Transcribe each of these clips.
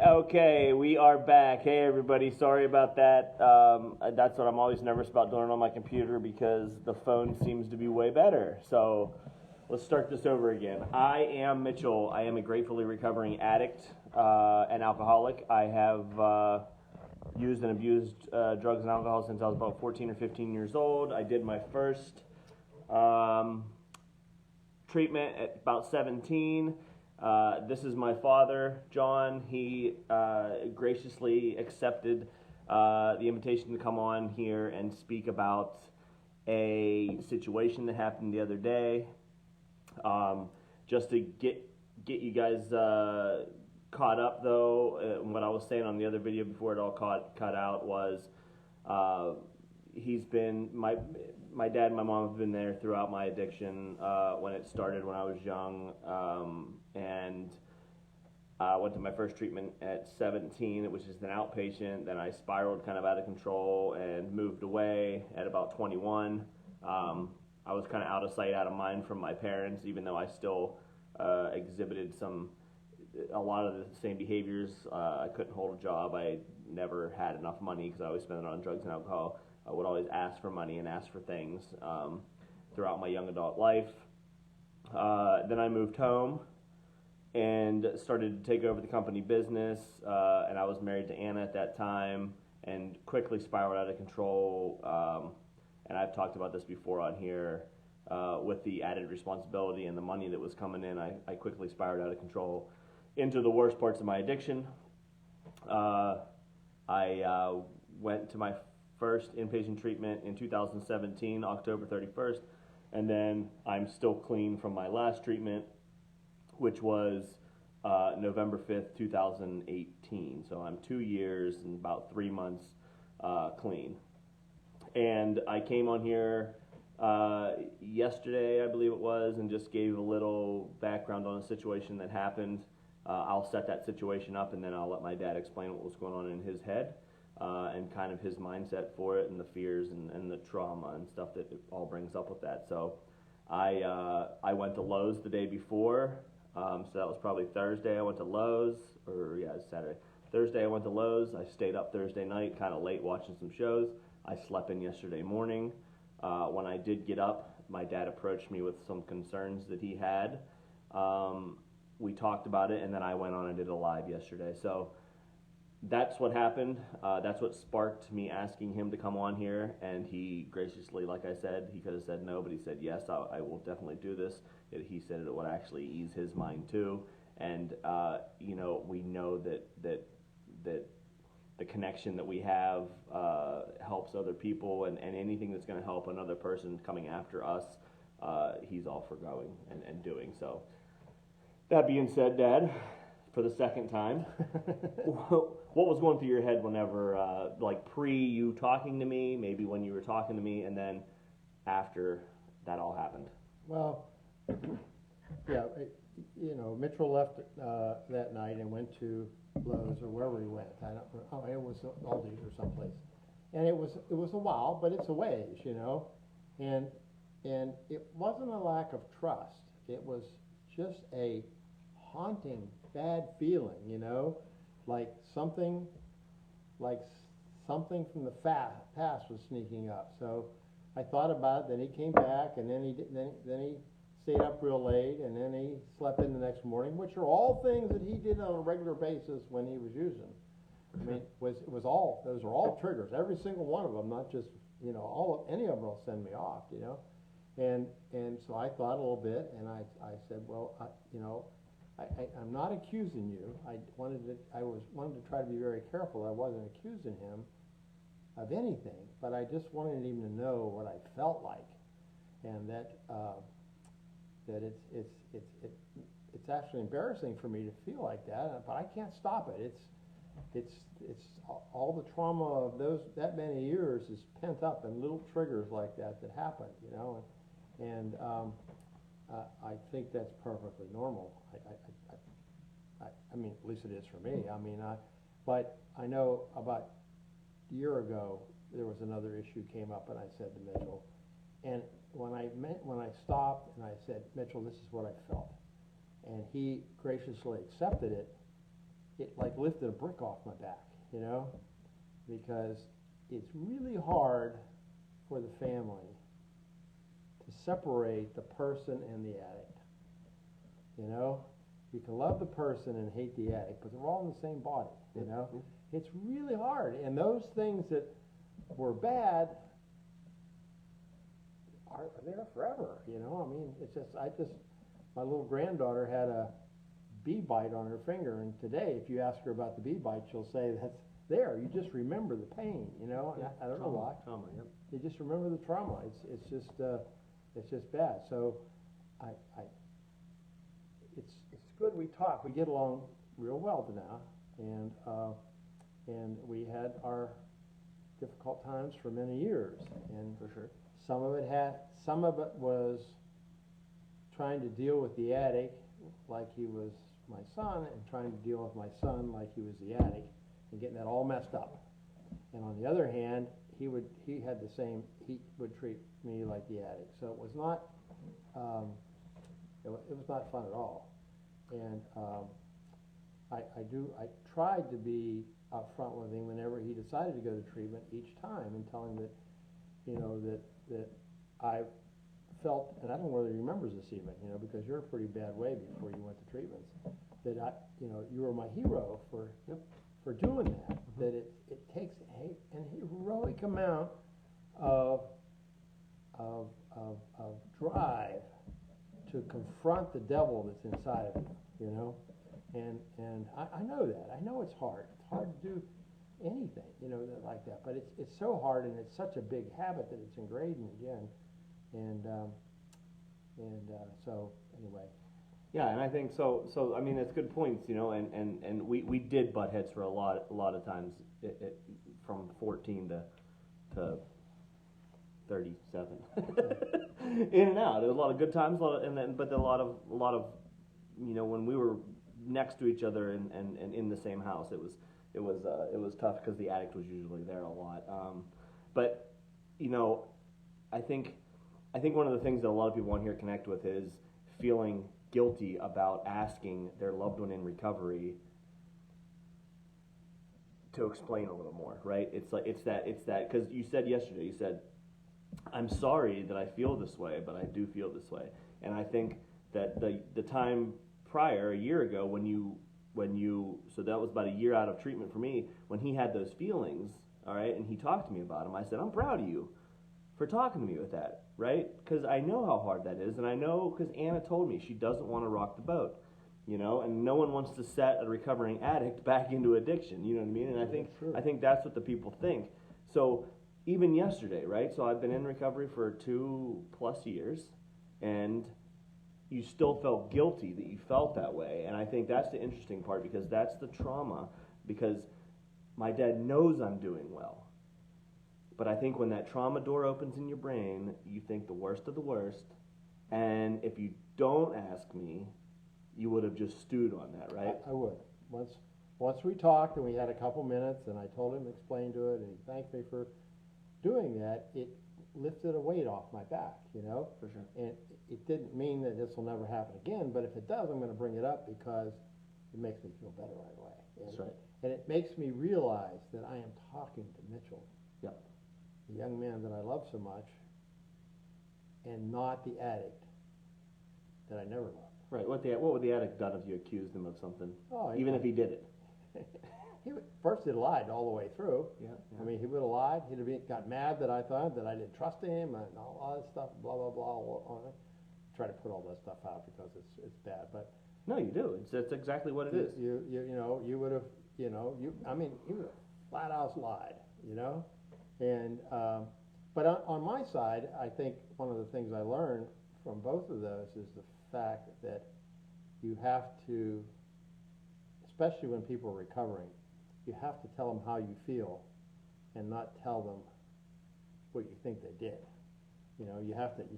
Okay, we are back. Hey, everybody. Sorry about that. That's what I'm always nervous about doing on my computer because the phone seems to be way better. So let's start this over again. I am Mitchell. I am a gratefully recovering addict and alcoholic. I have used and abused drugs and alcohol since I was about 14 or 15 years old. I did my first treatment at about 17. This is my father, John. He graciously accepted the invitation to come on here and speak about a situation that happened the other day. Just to get you guys caught up, though, what I was saying on the other video before it all cut out was he's been my dad and my mom have been there throughout my addiction when it started when I was young, and I went to my first treatment at 17, which is an outpatient. Then I spiraled kind of out of control and moved away at about 21. I was kind of out of sight, out of mind from my parents, even though I still exhibited a lot of the same behaviors. I couldn't hold a job. I never had enough money because I always spent it on drugs and alcohol. I would always ask for money and ask for things throughout my young adult life. Then I moved home and started to take over the company business, and I was married to Anna at that time and quickly spiraled out of control. And I've talked about this before on here with the added responsibility and the money that was coming in. I quickly spiraled out of control into the worst parts of my addiction. I went to my first inpatient treatment in 2017, October 31st, and then I'm still clean from my last treatment, which was November 5th, 2018. So I'm 2 years and about 3 months clean. And I came on here yesterday, I believe it was, and just gave a little background on a situation that happened. I'll set that situation up, and then I'll let my dad explain what was going on in his head and kind of his mindset for it and the fears and the trauma and stuff that it all brings up with that. So I went to Lowe's the day before. So that was probably Thursday. I went to Lowe's, it's Saturday. Thursday I went to Lowe's. I stayed up Thursday night, kind of late, watching some shows. I slept in yesterday morning. When I did get up, my dad approached me with some concerns that he had. We talked about it, and then I went on and did a live yesterday. So that's what happened. That's what sparked me asking him to come on here, and he graciously, like I said, he could have said no, but he said yes, I will definitely do this. He said it would actually ease his mind too, and we know that the connection that we have helps other people, and anything that's going to help another person coming after us, he's all for going and doing. So that being said, Dad, for the second time, what was going through your head whenever, pre you talking to me, maybe when you were talking to me, and then after that all happened? Well, yeah, Mitchell left that night and went to Lowe's or wherever he went. I don't know. It was Aldi's or someplace, and it was a while, but it's a ways, and it wasn't a lack of trust. It was just a haunting bad feeling, like something from the past was sneaking up. So I thought about it. Then he came back, and then he stayed up real late, and then he slept in the next morning, which are all things that he did on a regular basis when he was using. I mean, those are all triggers, every single one of them, not just any of them will send me off, and so I thought a little bit, and I said, well, I'm not accusing you. I wanted to try to be very careful. I wasn't accusing him of anything, but I just wanted him to know what I felt like, and that it's actually embarrassing for me to feel like that, but I can't stop it. It's all the trauma of that many years is pent up in little triggers like that happened, and I think that's perfectly normal. I mean, at least it is for me. But I know about a year ago there was another issue came up, and I said to Mitchell, and when I stopped and I said, Mitchell, this is what I felt, and he graciously accepted it, it like lifted a brick off my back, you know, because it's really hard for the family to separate the person and the addict. You know, you can love the person and hate the addict, but they're all in the same body, you know. It's really hard, and those things that were bad are there forever, you know. I mean, it's just, my little granddaughter had a bee bite on her finger, and today, if you ask her about the bee bite, she'll say that's there. You just remember the pain, you know. Yeah, I don't know why. Trauma, yeah. You just remember the trauma. It's just bad. So, it's good we talk. We get along real well now, and we had our difficult times for many years, and For sure. some of it was trying to deal with the addict like he was my son, and trying to deal with my son like he was the addict, and getting that all messed up. And on the other hand, he would treat me like the addict. So it was not it was not fun at all. And I tried to be upfront with him whenever he decided to go to treatment each time, and tell him that, you know, that I felt, and I don't know whether he remembers this even, you know, because you're a pretty bad way before you went to treatments, that you know, you were my hero for doing that. That it takes an heroic amount of drive to confront the devil that's inside of you, you know. And I know that. I know it's hard. It's hard to do anything, you know, like that. But it's so hard, and it's such a big habit that it's ingrained in you again. And so anyway. Yeah, and I think so. I mean, it's good points, you know. And we did butt heads for a lot of times, from 14 to 37, in and out. There was a lot of good times, but a lot of you know, when we were next to each other and in the same house, it was tough because the addict was usually there a lot. But you know, I think one of the things that a lot of people on here connect with is feeling guilty about asking their loved one in recovery to explain a little more, right? It's that because you said yesterday, you said, I'm sorry that I feel this way, but I do feel this way. And I think that the time prior, a year ago, when you so that was about a year out of treatment for me, when he had those feelings, all right, and he talked to me about them, I said, I'm proud of you for talking to me with that, right? Because I know how hard that is, and I know because Anna told me she doesn't want to rock the boat, you know, and no one wants to set a recovering addict back into addiction, you know what I mean? And I think that's what the people think. So even yesterday, right? So I've been in recovery for 2+ years, and you still felt guilty that you felt that way. And I think that's the interesting part, because that's the trauma, because my dad knows I'm doing well. But I think when that trauma door opens in your brain, you think the worst of the worst. And if you don't ask me, you would have just stewed on that, right? I would. Once we talked and we had a couple minutes, and I told him, explained to it, and he thanked me for doing that, it lifted a weight off my back, you know? For sure. And it didn't mean that this will never happen again, but if it does, I'm going to bring it up because it makes me feel better right away. That's right. And it makes me realize that I am talking to Mitchell. Yep. The young man that I love so much, and not the addict that I never loved. Right. What would the addict done if you accused him of something? Oh, even if he did it? First he'd lied all the way through. Yeah. I mean, he would have lied. He'd have got mad that I thought that I didn't trust him, and all that stuff, blah, blah, blah. Try to put all that stuff out because it's bad. But no, you do. It's exactly what it is. You know, you would have, you know, I mean, he would have flat out lied, you know? And, but on my side, I think one of the things I learned from both of those is the fact that you have to, especially when people are recovering, you have to tell them how you feel and not tell them what you think they did. You know, you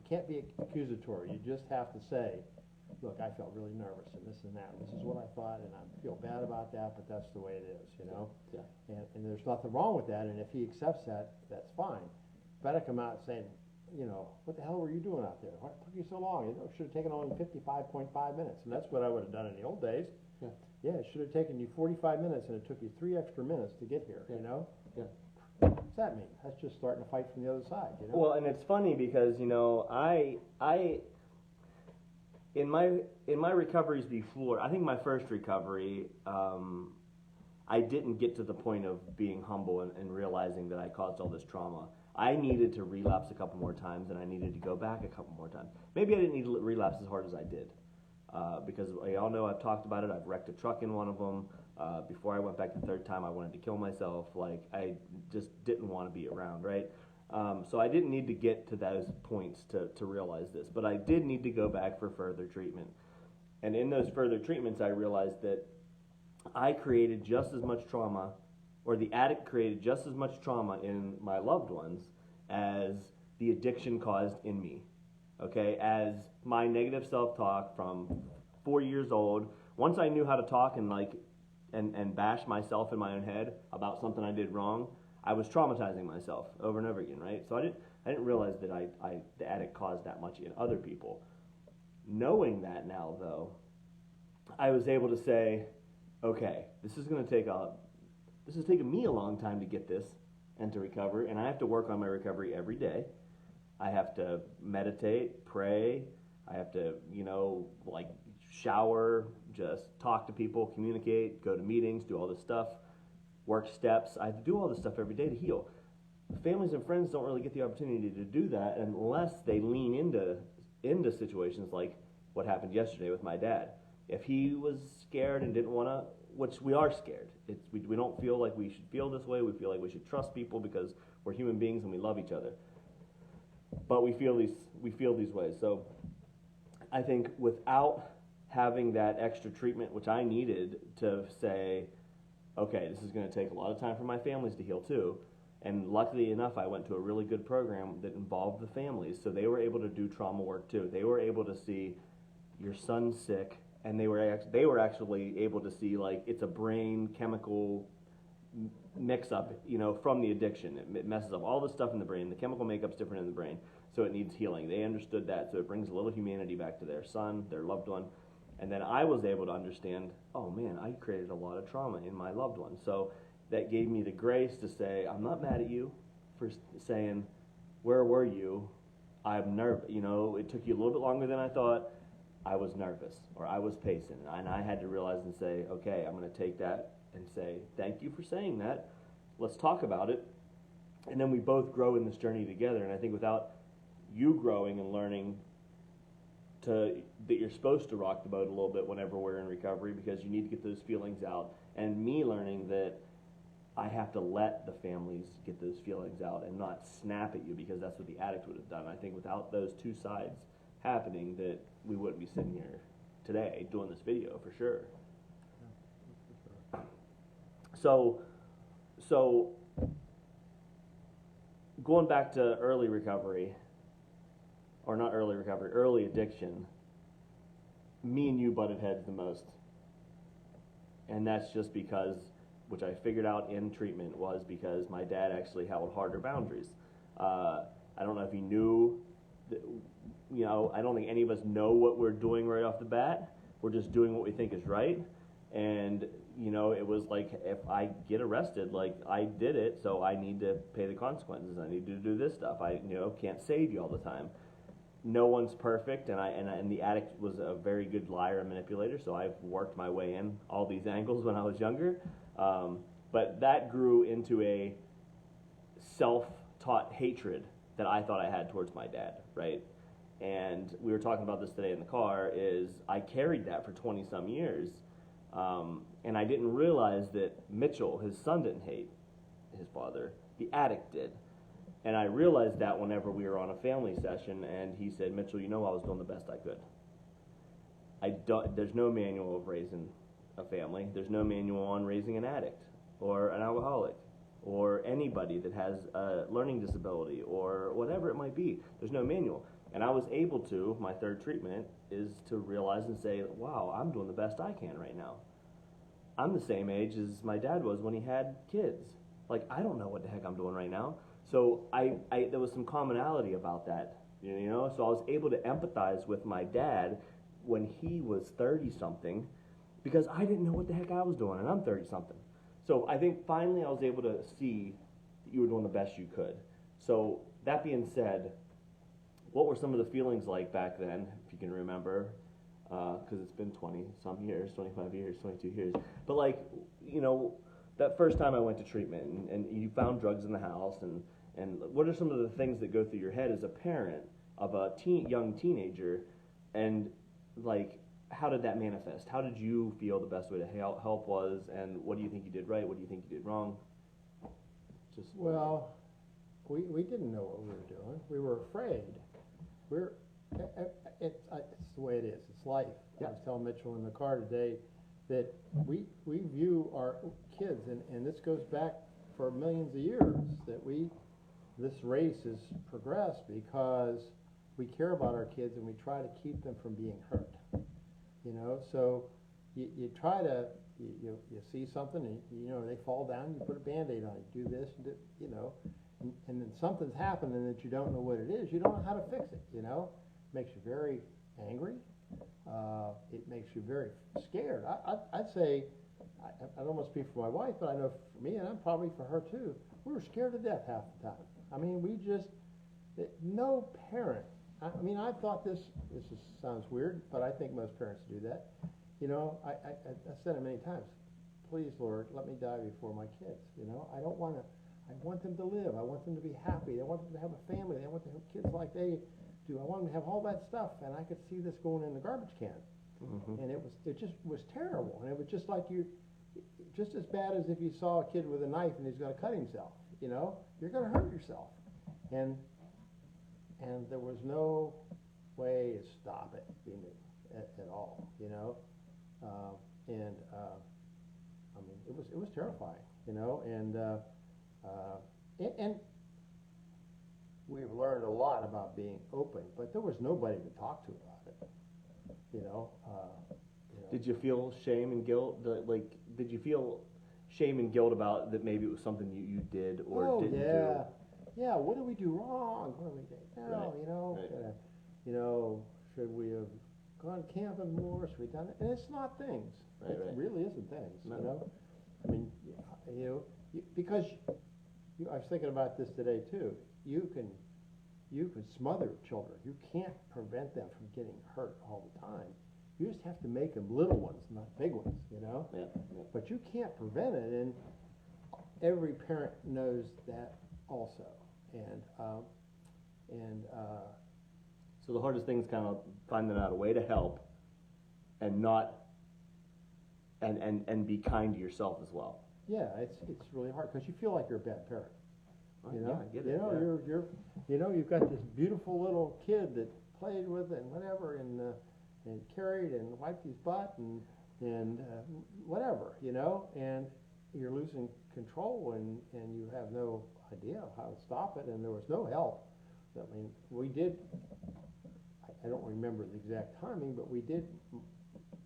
can't be accusatory. You just have to say, look, I felt really nervous and this and that. This is what I thought, and I feel bad about that, but that's the way it is, you know? Yeah. And there's nothing wrong with that, and if he accepts that, that's fine. Better come out saying, you know, what the hell were you doing out there? Why took you so long? It should have taken only 55.5 minutes, and that's what I would have done in the old days. Yeah. Yeah, it should have taken you 45 minutes and it took you 3 extra minutes to get here, you know? Yeah. What's that mean? That's just starting to fight from the other side, you know? Well, and it's funny because, you know, in my recoveries before, I think my first recovery, I didn't get to the point of being humble and realizing that I caused all this trauma. I needed to relapse a couple more times, and I needed to go back a couple more times. Maybe I didn't need to relapse as hard as I did, because y'all know I've talked about it. I've wrecked a truck in one of them. Before I went back the third time, I wanted to kill myself. Like, I just didn't want to be around, right? So I didn't need to get to those points to realize this, but I did need to go back for further treatment. And in those further treatments, I realized that I created just as much trauma, or the addict created just as much trauma in my loved ones as the addiction caused in me. Okay, as my negative self-talk from 4 years old, once I knew how to talk and bash myself in my own head about something I did wrong, I was traumatizing myself over and over again, right? So I didn't realize that the addict caused that much in other people. Knowing that now, though, I was able to say, okay, this is taking me a long time to get this and to recover, and I have to work on my recovery every day. I have to meditate, pray. I have to, shower, just talk to people, communicate, go to meetings, do all this stuff, work steps. I have to do all this stuff every day to heal. Families and friends don't really get the opportunity to do that unless they lean into situations like what happened yesterday with my dad. If he was scared and didn't want to, which we are scared. We don't feel like we should feel this way. We feel like we should trust people because we're human beings and we love each other. But we feel these ways. So I think without having that extra treatment, which I needed to say, okay, this is going to take a lot of time for my families to heal too. And luckily enough, I went to a really good program that involved the families, so they were able to do trauma work too. They were able to see your son's sick, and they were actually able to see, like, it's a brain chemical mix-up, from the addiction. It messes up all the stuff in the brain. The chemical makeup's different in the brain, so it needs healing. They understood that, so it brings a little humanity back to their son, their loved one. And then I was able to understand, oh man, I created a lot of trauma in my loved one. So that gave me the grace to say, I'm not mad at you for saying, where were you? I'm nervous. It took you a little bit longer than I thought. I was nervous, or I was pacing. And I had to realize and say, okay, I'm going to take that and say, thank you for saying that. Let's talk about it. And then we both grow in this journey together. And I think without you growing and learning that you're supposed to rock the boat a little bit whenever we're in recovery, because you need to get those feelings out, and me learning that I have to let the families get those feelings out and not snap at you, because that's what the addict would have done. I think without those two sides happening, that we wouldn't be sitting here today doing this video for sure. So going back to early recovery, or not early recovery, early addiction, me and you butted heads the most. And that's just because, which I figured out in treatment, was because my dad actually held harder boundaries. I don't know if he knew, I don't think any of us know what we're doing right off the bat. We're just doing what we think is right. And, it was like, if I get arrested, like, I did it, so I need to pay the consequences. I need to do this stuff. I, can't save you all the time. No one's perfect, and the addict was a very good liar and manipulator, so I've worked my way in all these angles when I was younger. But that grew into a self-taught hatred that I thought I had towards my dad, right? And we were talking about this today in the car, is I carried that for 20-some years, and I didn't realize that Mitchell, his son, didn't hate his father. The addict did. And I realized that whenever we were on a family session, and he said, Mitchell, I was doing the best I could. There's no manual of raising a family. There's no manual on raising an addict, or an alcoholic, or anybody that has a learning disability, or whatever it might be. There's no manual. And I was able to, my third treatment, is to realize and say, wow, I'm doing the best I can right now. I'm the same age as my dad was when he had kids. Like, I don't know what the heck I'm doing right now. So there was some commonality about that, so I was able to empathize with my dad when he was 30-something, because I didn't know what the heck I was doing, and I'm 30-something. So I think finally I was able to see that you were doing the best you could. So that being said, what were some of the feelings like back then, if you can remember? Because it's been 20-some years, 25 years, 22 years. But like, you know, that first time I went to treatment, and you found drugs in the house, and what are some of the things that go through your head as a parent of a young teenager, and like, how did that manifest? How did you feel the best way to help was, and what do you think you did right? What do you think you did wrong? Just Well, we didn't know what we were doing. We were afraid. It's the way it is. It's life. Yeah. I was telling Mitchell in the car today that we view our kids, and this goes back for millions of years, that this race has progressed because we care about our kids and we try to keep them from being hurt. You know, so you try to, you see something and, you know, they fall down, you put a Band-Aid on it, do this, you know, and then something's happening that you don't know what it is, you don't know how to fix it, you know. It makes you very angry. It makes you very scared. I'd say, I don't want to speak for my wife, but I know for me, and I'm probably for her too, we were scared to death half the time. I mean, no parent, I mean, I thought sounds weird, but I think most parents do that. You know, I said it many times, please, Lord, let me die before my kids. You know, I want them to live. I want them to be happy. I want them to have a family. I want to have kids like they do. I want them to have all that stuff, and I could see this going in the garbage can. Mm-hmm. And it just was terrible. And it was just like just as bad as if you saw a kid with a knife and he's going to cut himself. You know, you're going to hurt yourself. And there was no way to stop it, you know, at all, you know. I mean, it was terrifying, you know, and we've learned a lot about being open, but there was nobody to talk to about it, you know. Did you feel shame and guilt? Did you feel shame and guilt about that? Maybe it was something you did or didn't do. Yeah, what did we do wrong? What did we do? No, right. You know, right. You know, should we have gone camping more? Should we done it? And it's not things. Right, it really isn't things. No. You know, I mean, you know, because I was thinking about this today too. You can smother children. You can't prevent them from getting hurt all the time. You just have to make them little ones, not big ones. You know. Yeah. But you can't prevent it, and every parent knows that also. So the hardest thing is kind of finding out a way to help, and not, and be kind to yourself as well. Yeah, it's really hard because you feel like you're a bad parent. You know, yeah, I get it. You know, yeah. you know, you've got this beautiful little kid that played with and whatever, and carried and wiped his butt and whatever, you know, and you're losing control and you have no idea how to stop it, and there was no help. I mean, we did, I don't remember the exact timing, but we did,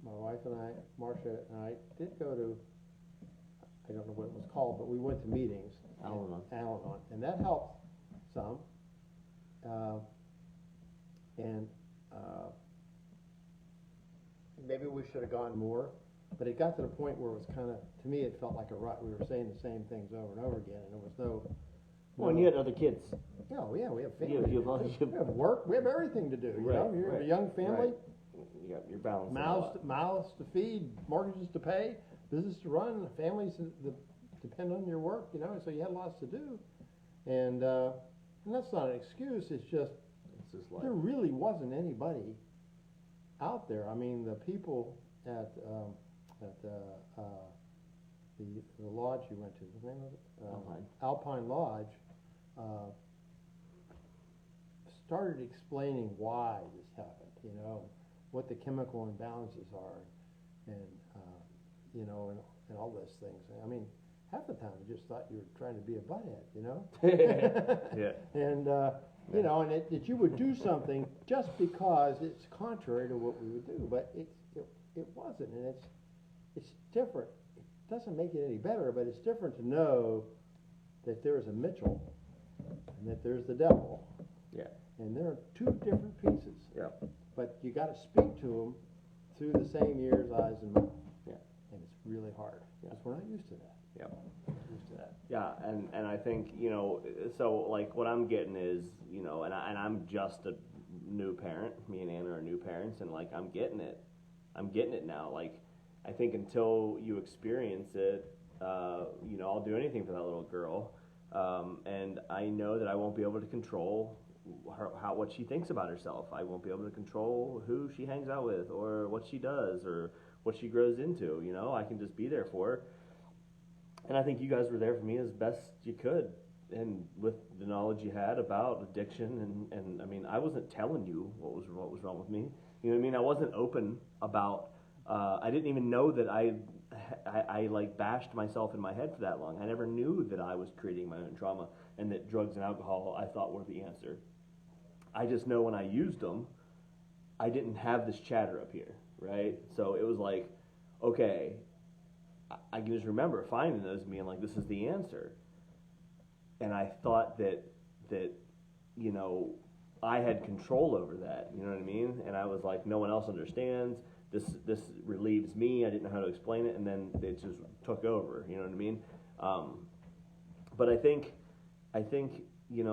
my wife and I, Marcia and I, did go to, I don't know what it was called, but we went to meetings. Al-Anon, and that helped some. Maybe we should have gone more, but it got to the point where it was kind of, to me, it felt like a rut. We were saying the same things over and over again, and there was no. Well, and you had other kids. Oh, yeah, we have family. You have work. We have everything to do. You know, you have a young family. Right. You got your balance. Mouths to feed, mortgages to pay, business to run, families that depend on your work. You know, so you had lots to do, and that's not an excuse. It's just life. There really wasn't anybody out there. I mean, the people at the lodge you went to, what's the name of it? Alpine Lodge, started explaining why this happened, you know, what the chemical imbalances are, and you know, and all those things. I mean, half the time I just thought you were trying to be a butthead, you know. Yeah. And you know, and that you would do something just because it's contrary to what we would do, but it wasn't, and it's different. It doesn't make it any better, but it's different to know that there is a Mitchell and that there's the devil. Yeah. And there are two different pieces. Yeah. But you got to speak to them through the same ears, eyes, and mouth. Yeah. really hard because we're not used to that. Yeah. Used to that. Yeah, and I think, so like what I'm getting is, and I'm just a new parent. Me and Anna are new parents, and like I'm getting it. I'm getting it now. Like I think until you experience it, I'll do anything for that little girl, and I know that I won't be able to control what she thinks about herself. I won't be able to control who she hangs out with or what she does or what she grows into. I can just be there for her. And I think you guys were there for me as best you could, and with the knowledge you had about addiction, and I mean, I wasn't telling you what was wrong with me. You know what I mean? I wasn't open about. I didn't even know that I like bashed myself in my head for that long. I never knew that I was creating my own trauma, and that drugs and alcohol I thought were the answer. I just know when I used them, I didn't have this chatter up here, right? So it was like, okay. I can just remember finding those and being like, this is the answer. And I thought that I had control over that. You know what I mean? And I was like, no one else understands. This relieves me. I didn't know how to explain it, and then it just took over. You know what I mean? But I think you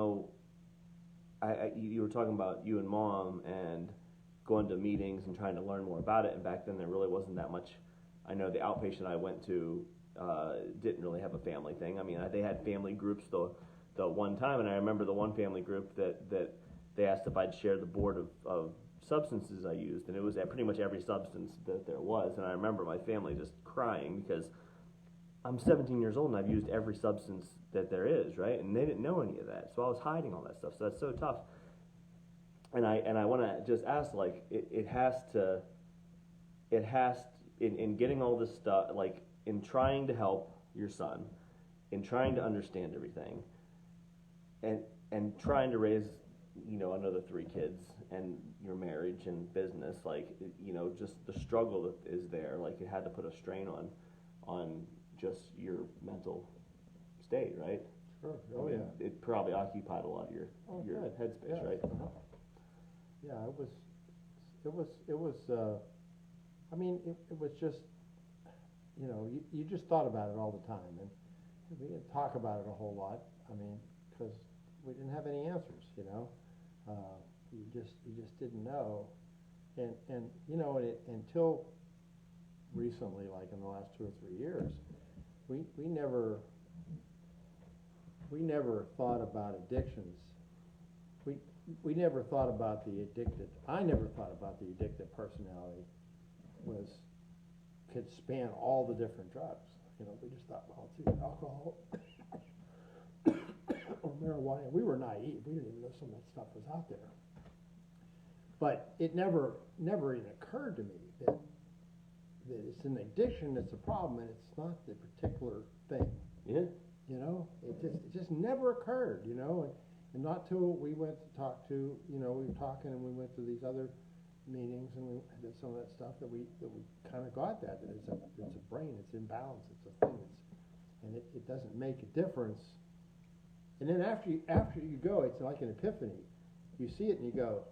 were talking about you and Mom and going to meetings and trying to learn more about it. And back then there really wasn't that much. I know the outpatient I went to didn't really have a family thing. I mean, they had family groups the one time, and I remember the one family group that they asked if I'd share the board of substances I used, and it was at pretty much every substance that there was. And I remember my family just crying because I'm 17 years old and I've used every substance that there is, right? And they didn't know any of that, so I was hiding all that stuff. So that's so tough. And I want to just ask, like, it has in getting all this stuff, like in trying to help your son, in trying to understand everything, and trying to raise, another 3 kids, and your marriage and business, like, just the struggle that is there, like it had to put a strain on just your mental state, right? Sure. I mean, it probably occupied a lot of your headspace, right? Uh-huh. Yeah, it was. I mean, it was just, you just thought about it all the time, and we didn't talk about it a whole lot. I mean, because we didn't have any answers, you just didn't know, and until recently, like in the last 2 or 3 years, we never thought about addictions. We never thought about the addicted. I never thought about the addicted personality could span all the different drugs. We just thought, well, it's either alcohol or marijuana. We were naive. We didn't even know some of that stuff was out there. But it never even occurred to me that it's an addiction that's a problem, and it's not the particular thing. Yeah. It just never occurred. And not till we went to talk to, we were talking, and we went to these other meetings, and we did some of that stuff that we kind of got that it's a brain, it's imbalance, it's a thing, and it doesn't make a difference. And then after you go, it's like an epiphany. You see it and you go,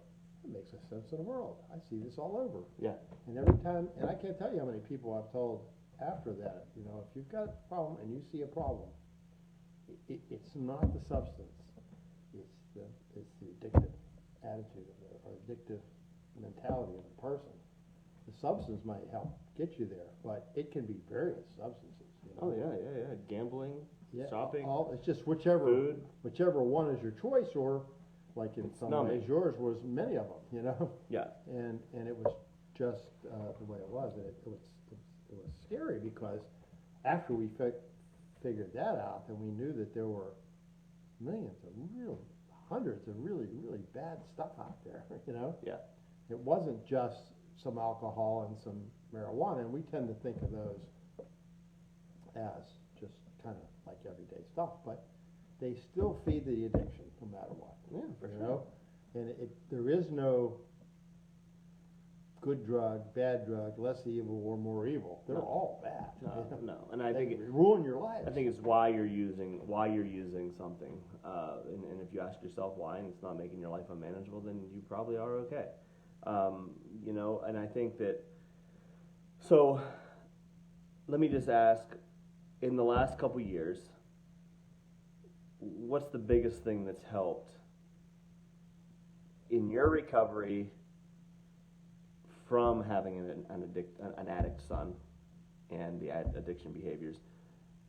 it makes a sense in the world. I see this all over. Yeah. And every time, and I can't tell you how many people I've told after that, if you've got a problem and you see a problem, it's not the substance. It's the addictive attitude or addictive mentality of the person. The substance might help get you there, but it can be various substances. Oh yeah. Gambling, shopping. It's just whichever one is your choice, or like in some ways yours was many of them. Yeah. And it was just the way it was. And it was scary because after we figured that out, then we knew that there were hundreds of really, really bad stuff out there, Yeah. It wasn't just some alcohol and some marijuana, and we tend to think of those as just kind of like everyday stuff, but they still feed the addiction no matter what. Yeah, for sure. And there is no good drug, bad drug, less evil or more evil. They're all bad. No, and I think it ruin your life. I think it's why you're using something, and if you ask yourself why, and it's not making your life unmanageable, then you probably are okay. And I think that. So, let me just ask, in the last couple years, what's the biggest thing that's helped in your recovery from having an addict son and the addiction behaviors?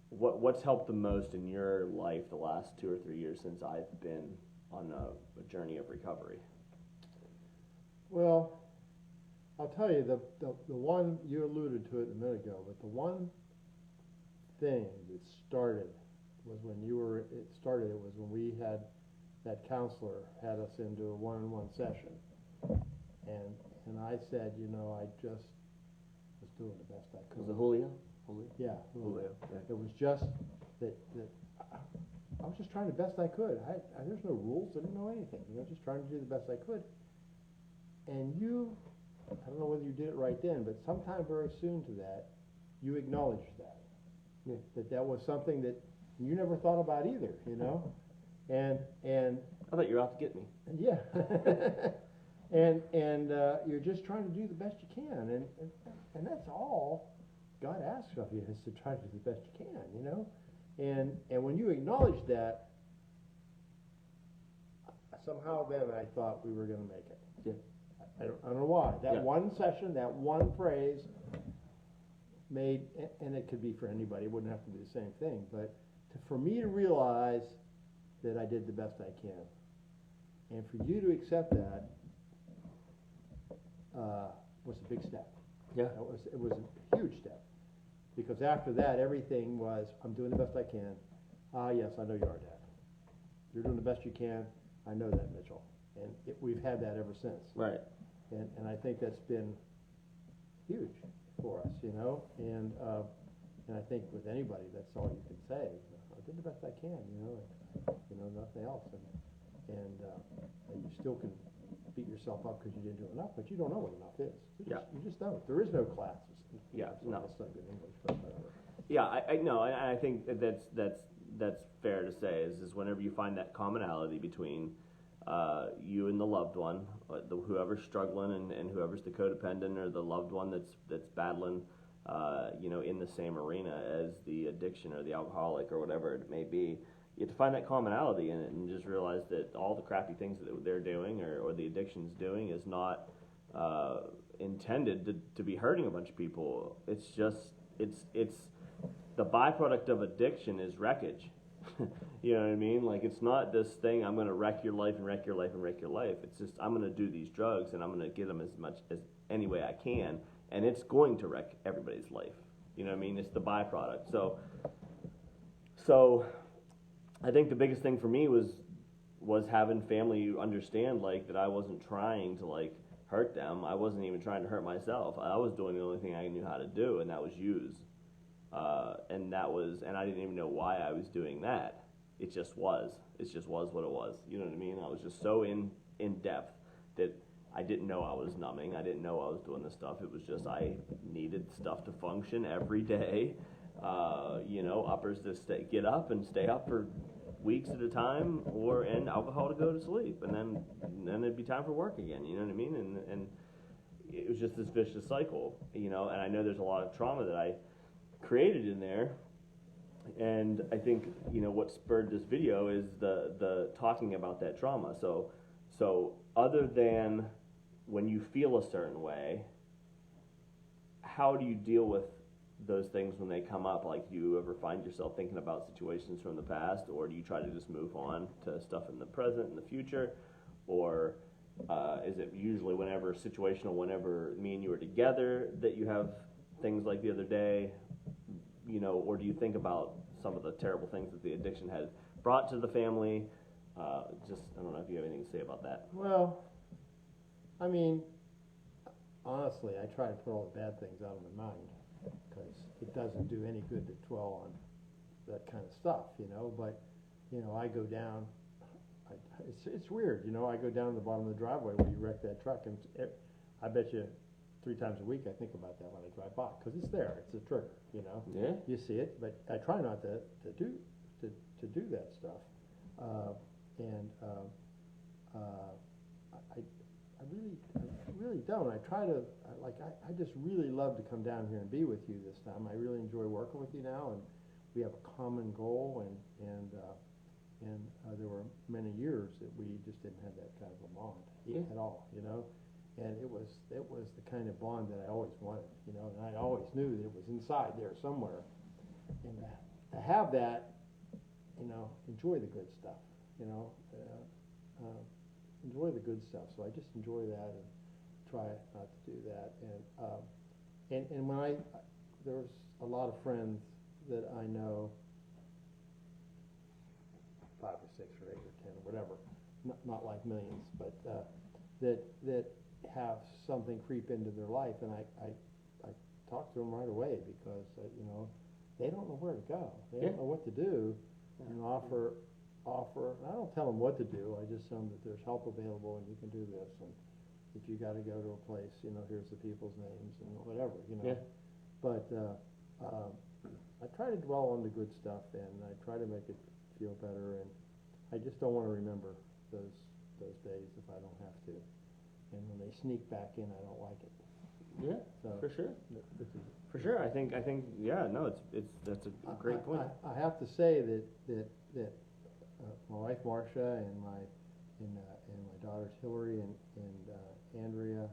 What's helped the most in your life the last 2 or 3 years since I've been on a journey of recovery? Well, I'll tell you, the one, you alluded to it a minute ago, but the one thing that started was it was when we had, that counselor had us into a one-on-one session. And I said, I just was doing the best I could. Was it Julio? Yeah, Julio. Yeah. It was just that I was just trying the best I could. There's no rules. I didn't know anything. Just trying to do the best I could. And I don't know whether you did it right then, but sometime very soon to that, you acknowledged that. Yeah. That was something that you never thought about either, And I thought you were out to get me. Yeah. and you're just trying to do the best you can, and that's all God asks of you, is to try to do the best you can, And when you acknowledge that, somehow then I thought we were going to make it. Yeah. I don't know why. That one session, that one phrase made, and it could be for anybody, it wouldn't have to be the same thing, but for me to realize that I did the best I can, and for you to accept that was a big step. Yeah. It was a huge step, because after that, everything was, I'm doing the best I can. Yes, I know you are, Dad. You're doing the best you can. I know that, Mitchell. And we've had that ever since. Right. And I think that's been huge for us, And I think with anybody, that's all you can say. I did the best I can, nothing else. And you still can beat yourself up because you didn't do enough, but you don't know what enough is. You just don't. There is no classes. Yeah, no. That's not good English, but whatever. Yeah, I know, and I think that's fair to say. Is whenever you find that commonality between you and the loved one, whoever's struggling and whoever's the codependent or the loved one that's battling, in the same arena as the addiction or the alcoholic or whatever it may be. You have to find that commonality in it and just realize that all the crappy things that they're doing or the addiction's doing is not intended to be hurting a bunch of people. It's just, it's the byproduct of addiction is wreckage. You know what I mean? Like, it's not this thing, I'm going to wreck your life and wreck your life and wreck your life. It's just, I'm going to do these drugs and I'm going to get them as much as any way I can, and it's going to wreck everybody's life. You know what I mean? It's the byproduct. So I think the biggest thing for me was having family understand, like, that I wasn't trying to, hurt them. I wasn't even trying to hurt myself. I was doing the only thing I knew how to do, and that was use. And I didn't even know why I was doing that. It just was. It just was what it was. You know what I mean? I was just so in depth that I didn't know I was numbing. I didn't know I was doing this stuff. It was just I needed stuff to function every day. Uppers to get up and stay up for weeks at a time, and alcohol to go to sleep, and then it'd be time for work again. You know what I mean? And it was just this vicious cycle. And I know there's a lot of trauma that I created in there, and I think what spurred this video is the talking about that trauma. So other than when you feel a certain way, how do you deal with those things when they come up? Like, do you ever find yourself thinking about situations from the past, or do you try to just move on to stuff in the present and the future, or is it usually whenever me and you are together that you have things like the other day, or do you think about some of the terrible things that the addiction has brought to the family? I don't know if you have anything to say about that. Well, I mean, honestly, I try to put all the bad things out of my mind, because it doesn't do any good to dwell on that kind of stuff, but, I go down, it's weird, I go down to the bottom of the driveway where you wrecked that truck, and I bet you 3 times a week I think about that when I drive by, because it's there, it's a trigger, Yeah. You see it, but I try not to do that stuff, I really don't. I just really love to come down here and be with you this time. I really enjoy working with you now, and we have a common goal, and there were many years that we just didn't have that kind of a bond at all, you know. And it was the kind of bond that I always wanted, you know, and I always knew that it was inside there somewhere. And to have that, you know, enjoy the good stuff, you know, enjoy the good stuff. So I just enjoy that and try not to do that. And when there's a lot of friends that I know, 5 or 6 or 8 or 10 or whatever, not like millions, but that have something creep into their life, and I talk to them right away because you know, they don't know where to go, they don't know what to do, and offer. And I don't tell them what to do. I just tell them that there's help available and you can do this, and if you got to go to a place, you know, here's the people's names and whatever, you know. But I try to dwell on the good stuff, and I try to make it feel better, and I just don't want to remember those days if I don't have to. And when they sneak back in, I don't like it. Yeah, so for sure. For sure, I think yeah, no, that's a great point. I have to say that my wife Marcia and my daughters Hillary and Andrea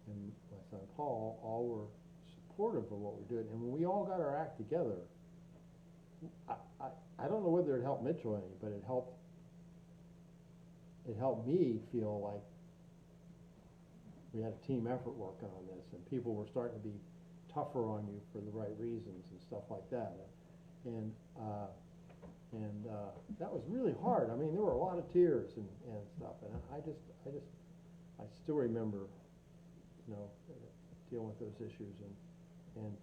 and my son Paul all were supportive of what we're doing. And when we all got our act together, I don't know whether it helped Mitchell any, but it helped me feel like we had a team effort working on this, and people were starting to be tougher on you for the right reasons and stuff like that. And that was really hard. I mean, there were a lot of tears and stuff, and I still remember, you know, dealing with those issues,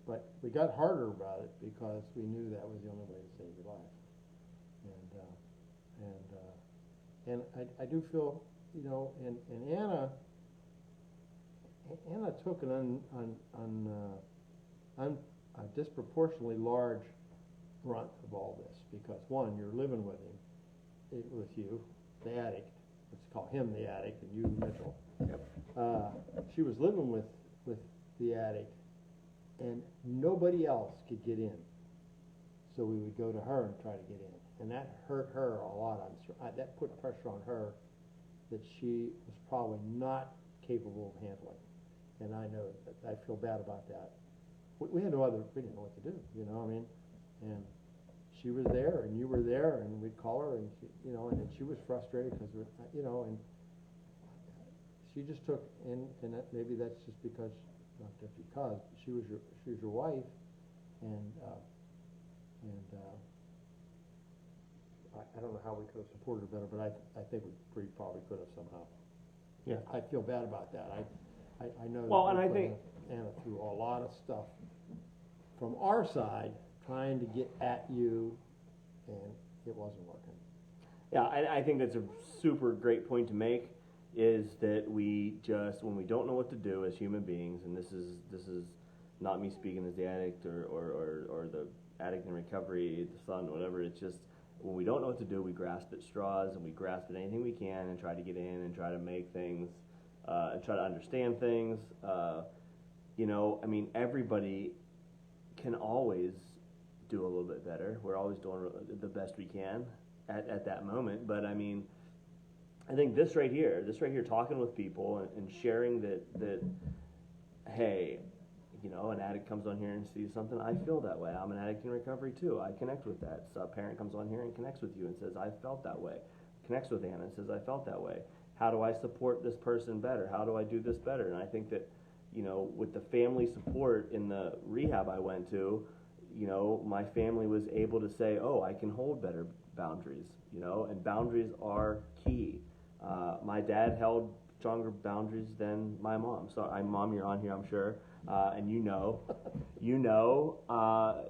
but we got harder about it because we knew that was the only way to save your life. And I do feel, you know, and Anna took a disproportionately large brunt of all this because, one, you're living with you, the addict. Let's call him the addict and you Mitchell. Yep. She was living with the addict, and nobody else could get in. So we would go to her and try to get in, and that hurt her a lot. That put pressure on her that she was probably not capable of handling. And I know that I feel bad about that. We didn't know what to do, you know, I mean, and she was there and you were there and we'd call her and she, you know, and then she was frustrated because, you know, and she just took, and that, maybe that's just because, not just because, she was your wife, and I don't know how we could have supported her better, but I think we probably could have somehow. Yeah. I feel bad about that. I know well, that and I think Anna threw a lot of stuff from our side trying to get at you, and it wasn't working. Yeah, I think that's a super great point to make, is that we just, when we don't know what to do as human beings, and this is not me speaking as the addict or the addict in recovery, the son, whatever, it's just when we don't know what to do, we grasp at straws and we grasp at anything we can and try to get in and try to make things, and try to understand things. You know, I mean, everybody can always do a little bit better. We're always doing the best we can at that moment. But I mean, I think this right here, talking with people and sharing that, hey, you know, an addict comes on here and sees something, I feel that way. I'm an addict in recovery too. I connect with that. So a parent comes on here and connects with you and says, I felt that way. Connects with Anna and says, I felt that way. How do I support this person better? How do I do this better? And I think that, you know, with the family support in the rehab I went to, you know, my family was able to say, oh, I can hold better boundaries, you know, and boundaries are key. My dad held stronger boundaries than my mom. So, Mom, you're on here, I'm sure, and you know,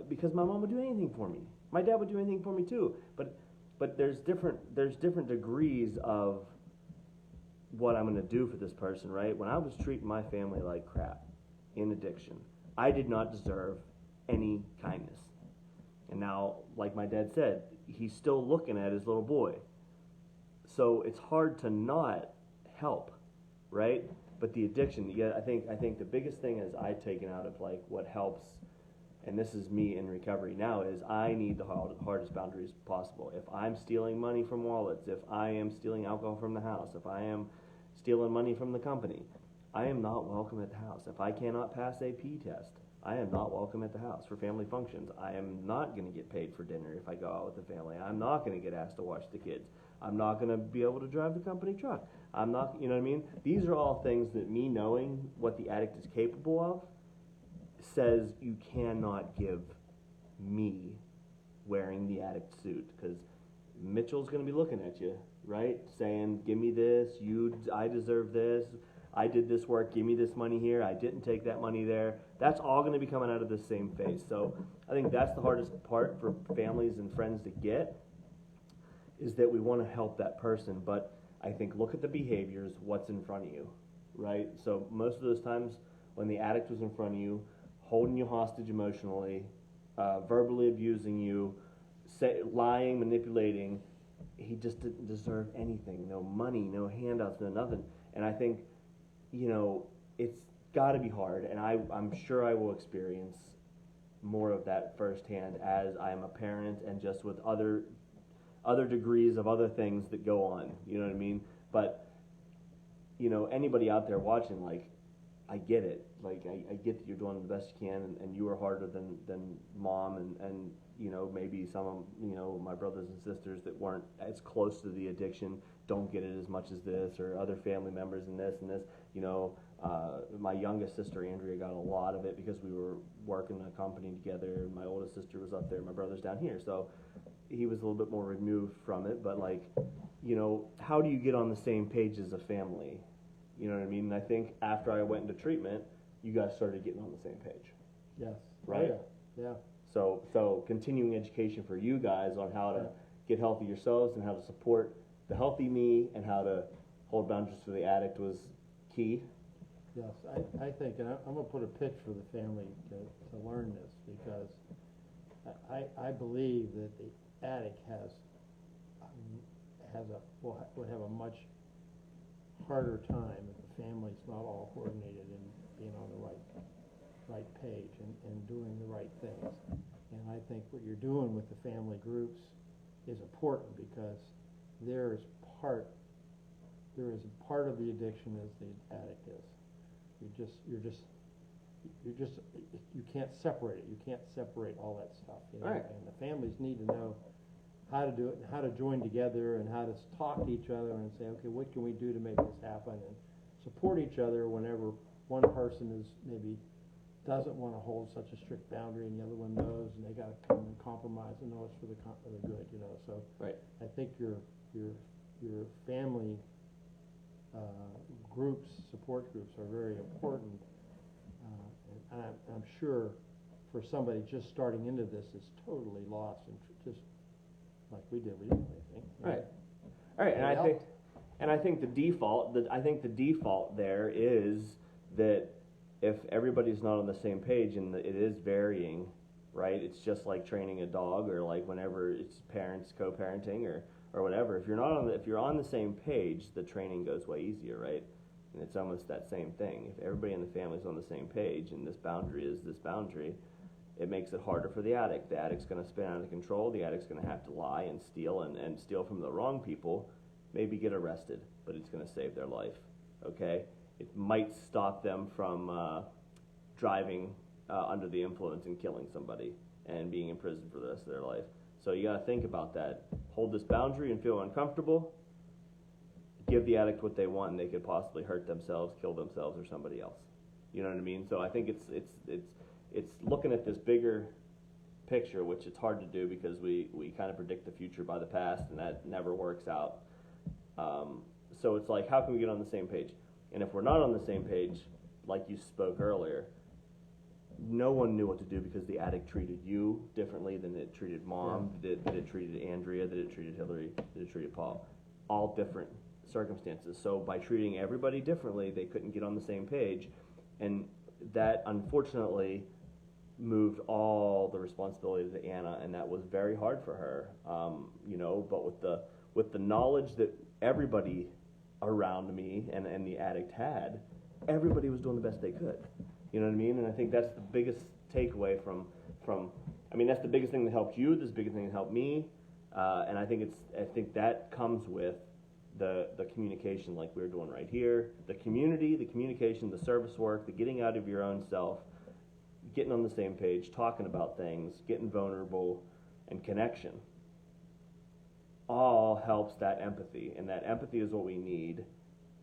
because my mom would do anything for me. My dad would do anything for me too. But there's different degrees of what I'm going to do for this person, right? When I was treating my family like crap in addiction, I did not deserve any kindness. And now, like my dad said, he's still looking at his little boy. So it's hard to not help, right? But the addiction, yeah, I think the biggest thing is I've taken out of like what helps, and this is me in recovery now, is I need the hardest boundaries possible. If I'm stealing money from wallets, if I am stealing alcohol from the house, if I am stealing money from the company, I am not welcome at the house. If I cannot pass a P test, I am not welcome at the house for family functions. I am not going to get paid for dinner if I go out with the family. I'm not going to get asked to watch the kids. I'm not going to be able to drive the company truck. I'm not, you know what I mean? These are all things that me knowing what the addict is capable of says you cannot give me wearing the addict suit, because Mitchell's going to be looking at you, right? Saying, give me this, I deserve this. I did this work, give me this money here, I didn't take that money there. That's all going to be coming out of the same face. So I think that's the hardest part for families and friends to get, is that we want to help that person, but I think look at the behaviors, what's in front of you, right? So most of those times when the addict was in front of you, holding you hostage emotionally, verbally abusing you, lying, manipulating, he just didn't deserve anything, no money, no handouts, no nothing. And I think, you know, it's got to be hard, and I'm sure I will experience more of that firsthand as I am a parent and just with other degrees of other things that go on, you know what I mean? But, you know, anybody out there watching, like, I get it. Like, I get that you're doing the best you can, and you are harder than mom and, you know, maybe some of, you know, my brothers and sisters that weren't as close to the addiction don't get it as much as this, or other family members and this, you know. My youngest sister, Andrea, got a lot of it because we were working in a company together. My oldest sister was up there, my brother's down here, so he was a little bit more removed from it. But, like, you know, how do you get on the same page as a family? You know what I mean? And I think after I went into treatment, you guys started getting on the same page. Yes. Right? Oh, yeah. So continuing education for you guys on how to get healthy yourselves and how to support the healthy me and how to hold boundaries for the addict was key. Yes, I think, and I'm going to put a pitch for the family to learn this, because I believe that the addict would have a much harder time if the family's not all coordinated and being on the right page and doing the right things. And I think what you're doing with the family groups is important, because there is part of the addiction as the addict is. You can't separate it. You can't separate all that stuff. You know? Right. And the families need to know how to do it and how to join together and how to talk to each other and say, okay, what can we do to make this happen, and support each other whenever one person is maybe doesn't want to hold such a strict boundary and the other one knows, and they got to come and compromise and know it's for the good, you know. So right. I think your family groups, support groups, are very important, and I'm sure for somebody just starting into this is totally lost and just like we did with you, I think. Right. All right, and I think the default there is that if everybody's not on the same page, and it is varying, right? It's just like training a dog, or like whenever it's parents co-parenting or whatever. If you're on the same page, the training goes way easier, right? And it's almost that same thing. If everybody in the family's on the same page and this boundary is this boundary, it makes it harder for the addict. The addict's going to spin out of control. The addict's going to have to lie and steal and steal from the wrong people, maybe get arrested, but it's going to save their life, okay? It might stop them from driving under the influence and killing somebody and being in prison for the rest of their life. So you got to think about that. Hold this boundary and feel uncomfortable. Give the addict what they want, and they could possibly hurt themselves, kill themselves, or somebody else. You know what I mean? So I think it's looking at this bigger picture, which it's hard to do because we kind of predict the future by the past, and that never works out. So it's like, how can we get on the same page? And if we're not on the same page, like you spoke earlier, no one knew what to do because the addict treated you differently than it treated mom, that it treated Andrea, that it treated Hillary, that it treated Paul. All different circumstances. So by treating everybody differently, they couldn't get on the same page, and that unfortunately moved all the responsibility to Anna, and that was very hard for her. You know, but with the knowledge that everybody around me and the addict had, everybody was doing the best they could. You know what I mean? And I think that's the biggest takeaway from I mean, that's the biggest thing that helped you. That's the biggest thing that helped me. And I think that comes with the communication like we're doing right here. The community, the communication, the service work, the getting out of your own self, getting on the same page, talking about things, getting vulnerable, and connection. All helps that empathy. And that empathy is what we need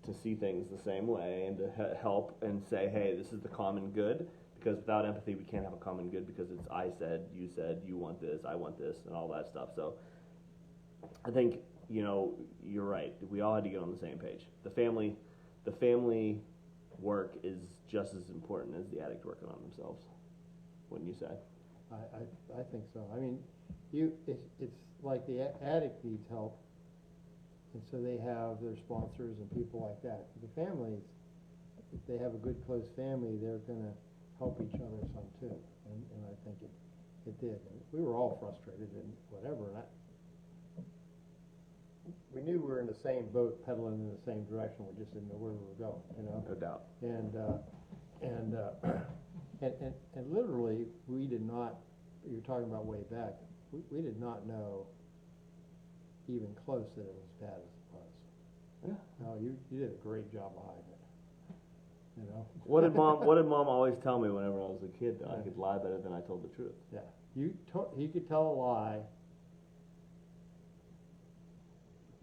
to see things the same way and to help and say, hey, this is the common good. Because without empathy, we can't have a common good because it's I said, you want this, I want this, and all that stuff. So I think, you're right. We all had to get on the same page. The family work is just as important as the addict working on themselves, wouldn't you say? I think so. I mean, it's like the addict needs help, and so they have their sponsors and people like that. The families, if they have a good close family, they're going to help each other some too, and I think it did. And we were all frustrated and whatever, and we knew we were in the same boat, pedaling in the same direction. We just didn't know where we were going, No doubt. And literally, we did not. You're talking about way back. We did not know even close that it was as bad as it was. Yeah. No, you did a great job behind it. What did mom always tell me whenever I was a kid? That I could lie better than I told the truth. Yeah, he could tell a lie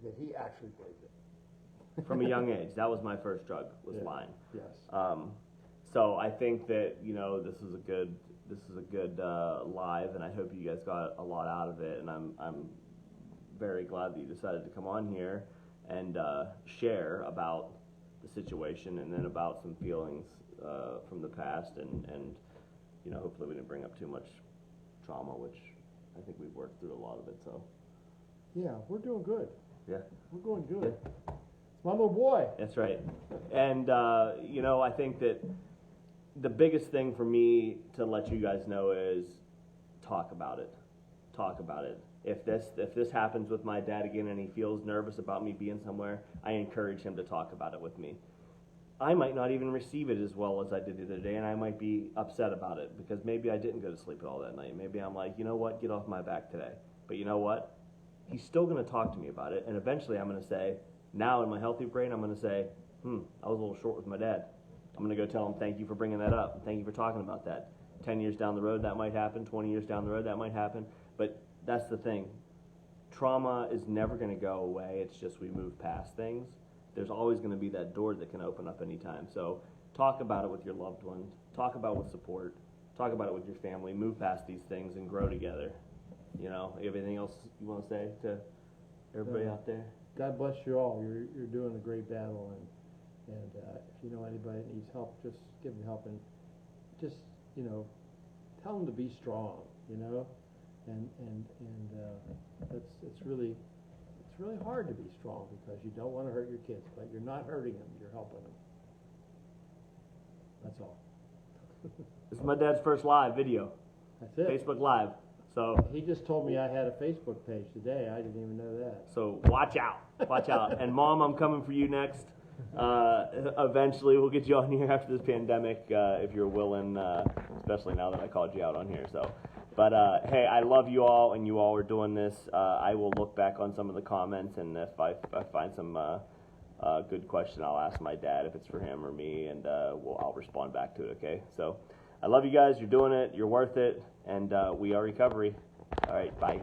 that he actually believed it. From a young age, that was my first drug, was lying. Yes. So I think that this is a good live, and I hope you guys got a lot out of it. And I'm very glad that you decided to come on here and share about the situation and then about some feelings from the past, and hopefully we didn't bring up too much trauma, which I think we've worked through a lot of it. So yeah, we're doing good. Yeah, we're going good. Yeah. It's my little boy. That's right. And I think that the biggest thing for me to let you guys know is talk about it. Talk about it. If this happens with my dad again and he feels nervous about me being somewhere, I encourage him to talk about it with me. I might not even receive it as well as I did the other day, and I might be upset about it because maybe I didn't go to sleep at all that night. Maybe I'm like, you know what, get off my back today. But you know what? He's still going to talk to me about it, and eventually I'm going to say, now in my healthy brain, I'm going to say, I was a little short with my dad. I'm going to go tell him, thank you for bringing that up. Thank you for talking about that. 10 years down the road, that might happen. 20 years down the road, that might happen. But that's the thing. Trauma is never going to go away. It's just we move past things. There's always going to be that door that can open up anytime. So talk about it with your loved ones. Talk about it with support. Talk about it with your family. Move past these things and grow together. You have anything else you want to say to everybody out there? God bless you all. You're doing a great battle, and if you know anybody that needs help, just give them help, and just tell them to be strong. And it's really hard to be strong because you don't want to hurt your kids, but you're not hurting them, you're helping them. That's all. This is my dad's first live video. That's it. Facebook Live. So he just told me I had a Facebook page today. I didn't even know that. So watch out. Watch out. And Mom, I'm coming for you next. Eventually we'll get you on here after this pandemic, if you're willing, especially now that I called you out on here. So, but hey, I love you all, and you all are doing this. I will look back on some of the comments, and if I find some good question, I'll ask my dad if it's for him or me, and I'll respond back to it. Okay. So I love you guys. You're doing it. You're worth it, and we are recovery. All right. Bye.